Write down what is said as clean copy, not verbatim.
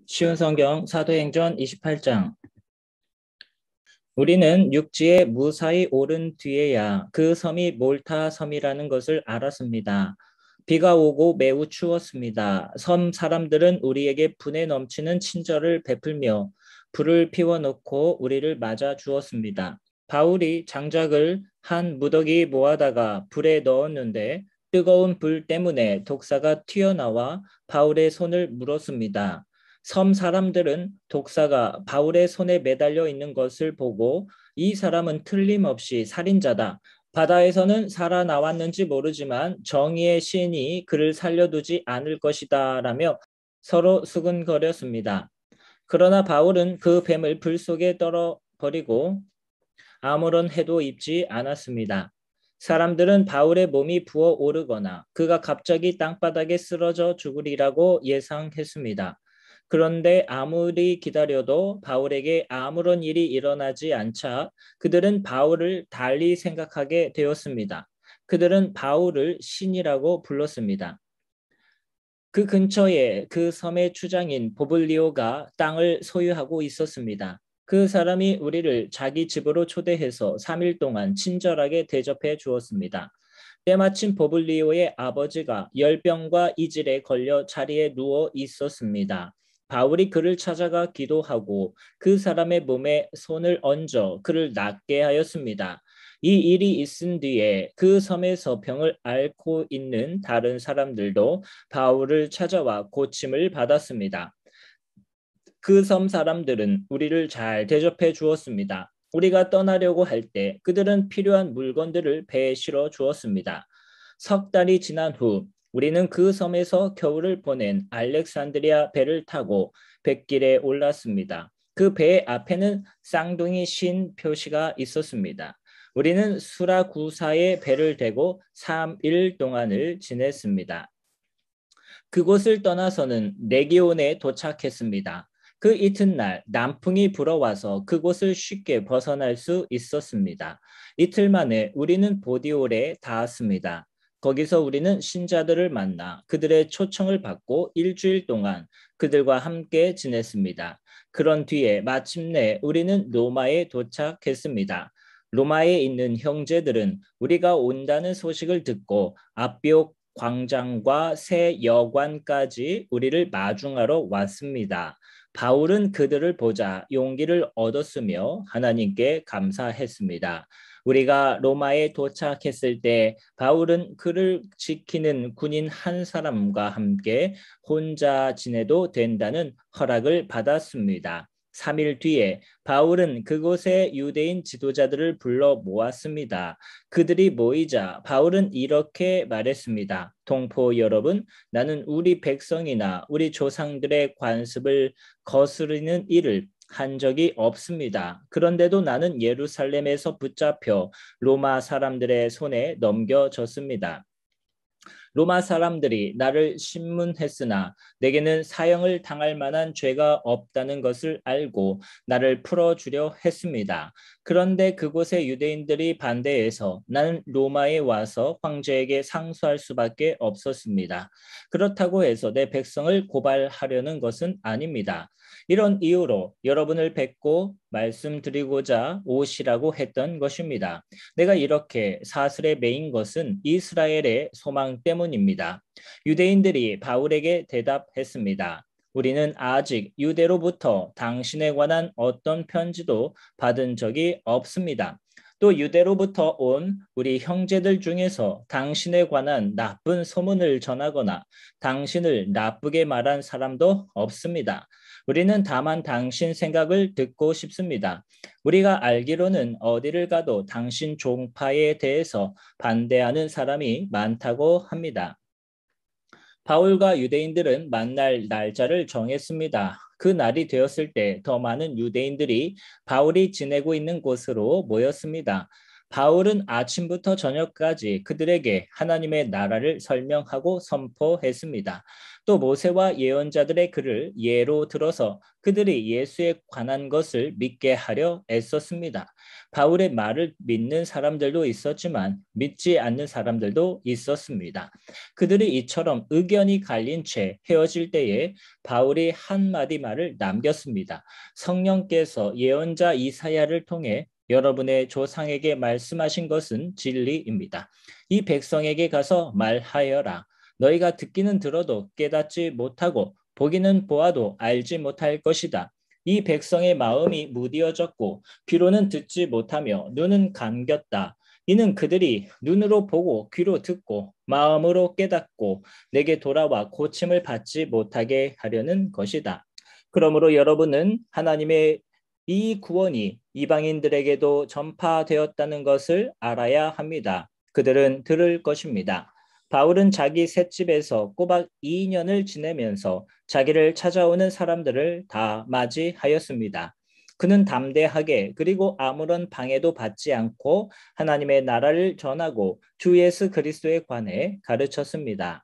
쉬운 성경 사도행전 28장. 우리는 육지에 무사히 오른 뒤에야 그 섬이 몰타 섬이라는 것을 알았습니다. 비가 오고 매우 추웠습니다. 섬 사람들은 우리에게 분에 넘치는 친절을 베풀며 불을 피워놓고 우리를 맞아 주었습니다. 바울이 장작을 한 무더기 모아다가 불에 넣었는데 뜨거운 불 때문에 독사가 튀어나와 바울의 손을 물었습니다. 섬 사람들은 독사가 바울의 손에 매달려 있는 것을 보고 이 사람은 틀림없이 살인자다. 바다에서는 살아나왔는지 모르지만 정의의 신이 그를 살려두지 않을 것이다 라며 서로 수근거렸습니다. 그러나 바울은 그 뱀을 불 속에 떨어버리고 아무런 해도 입지 않았습니다. 사람들은 바울의 몸이 부어오르거나 그가 갑자기 땅바닥에 쓰러져 죽으리라고 예상했습니다. 그런데 아무리 기다려도 바울에게 아무런 일이 일어나지 않자 그들은 바울을 달리 생각하게 되었습니다. 그들은 바울을 신이라고 불렀습니다. 그 근처에 그 섬의 주장인 보블리오가 땅을 소유하고 있었습니다. 그 사람이 우리를 자기 집으로 초대해서 3일 동안 친절하게 대접해 주었습니다. 때마침 보블리오의 아버지가 열병과 이질에 걸려 자리에 누워 있었습니다. 바울이 그를 찾아가 기도하고 그 사람의 몸에 손을 얹어 그를 낫게 하였습니다. 이 일이 있은 뒤에 그 섬에서 병을 앓고 있는 다른 사람들도 바울을 찾아와 고침을 받았습니다. 그 섬 사람들은 우리를 잘 대접해 주었습니다. 우리가 떠나려고 할 때 그들은 필요한 물건들을 배에 실어 주었습니다. 석 달이 지난 후 우리는 그 섬에서 겨울을 보낸 알렉산드리아 배를 타고 뱃길에 올랐습니다. 그 배 앞에는 쌍둥이 신 표시가 있었습니다. 우리는 수라구사에 배를 대고 3일 동안을 지냈습니다. 그곳을 떠나서는 레기온에 도착했습니다. 그 이튿날 남풍이 불어와서 그곳을 쉽게 벗어날 수 있었습니다. 이틀 만에 우리는 보디올에 닿았습니다. 거기서 우리는 신자들을 만나 그들의 초청을 받고 일주일 동안 그들과 함께 지냈습니다. 그런 뒤에 마침내 우리는 로마에 도착했습니다. 로마에 있는 형제들은 우리가 온다는 소식을 듣고 앞비옥 광장과 새 여관까지 우리를 마중하러 왔습니다. 바울은 그들을 보자 용기를 얻었으며 하나님께 감사했습니다. 우리가 로마에 도착했을 때 바울은 그를 지키는 군인 한 사람과 함께 혼자 지내도 된다는 허락을 받았습니다. 3일 뒤에 바울은 그곳의 유대인 지도자들을 불러 모았습니다. 그들이 모이자 바울은 이렇게 말했습니다. 동포 여러분, 나는 우리 백성이나 우리 조상들의 관습을 거스르는 일을 한 적이 없습니다. 그런데도 나는 예루살렘에서 붙잡혀 로마 사람들의 손에 넘겨졌습니다. 로마 사람들이 나를 신문했으나 내게는 사형을 당할 만한 죄가 없다는 것을 알고 나를 풀어주려 했습니다. 그런데 그곳의 유대인들이 반대해서 나는 로마에 와서 황제에게 상소할 수밖에 없었습니다. 그렇다고 해서 내 백성을 고발하려는 것은 아닙니다. 이런 이유로 여러분을 뵙고 말씀드리고자 오시라고 했던 것입니다. 내가 이렇게 사슬에 매인 것은 이스라엘의 소망 때문입니다. 유대인들이 바울에게 대답했습니다. 우리는 아직 유대로부터 당신에 관한 어떤 편지도 받은 적이 없습니다. 또 유대로부터 온 우리 형제들 중에서 당신에 관한 나쁜 소문을 전하거나 당신을 나쁘게 말한 사람도 없습니다. 우리는 다만 당신 생각을 듣고 싶습니다. 우리가 알기로는 어디를 가도 당신 종파에 대해서 반대하는 사람이 많다고 합니다. 바울과 유대인들은 만날 날짜를 정했습니다. 그 날이 되었을 때 더 많은 유대인들이 바울이 지내고 있는 곳으로 모였습니다. 바울은 아침부터 저녁까지 그들에게 하나님의 나라를 설명하고 선포했습니다. 또 모세와 예언자들의 글을 예로 들어서 그들이 예수에 관한 것을 믿게 하려 애썼습니다. 바울의 말을 믿는 사람들도 있었지만 믿지 않는 사람들도 있었습니다. 그들이 이처럼 의견이 갈린 채 헤어질 때에 바울이 한마디 말을 남겼습니다. 성령께서 예언자 이사야를 통해 여러분의 조상에게 말씀하신 것은 진리입니다. 이 백성에게 가서 말하여라. 너희가 듣기는 들어도 깨닫지 못하고 보기는 보아도 알지 못할 것이다. 이 백성의 마음이 무디어졌고 귀로는 듣지 못하며 눈은 감겼다. 이는 그들이 눈으로 보고 귀로 듣고 마음으로 깨닫고 내게 돌아와 고침을 받지 못하게 하려는 것이다. 그러므로 여러분은 하나님의 이 구원이 이방인들에게도 전파되었다는 것을 알아야 합니다. 그들은 들을 것입니다. 바울은 자기 셋집에서 꼬박 2년을 지내면서 자기를 찾아오는 사람들을 다 맞이하였습니다. 그는 담대하게 그리고 아무런 방해도 받지 않고 하나님의 나라를 전하고 주 예수 그리스도에 관해 가르쳤습니다.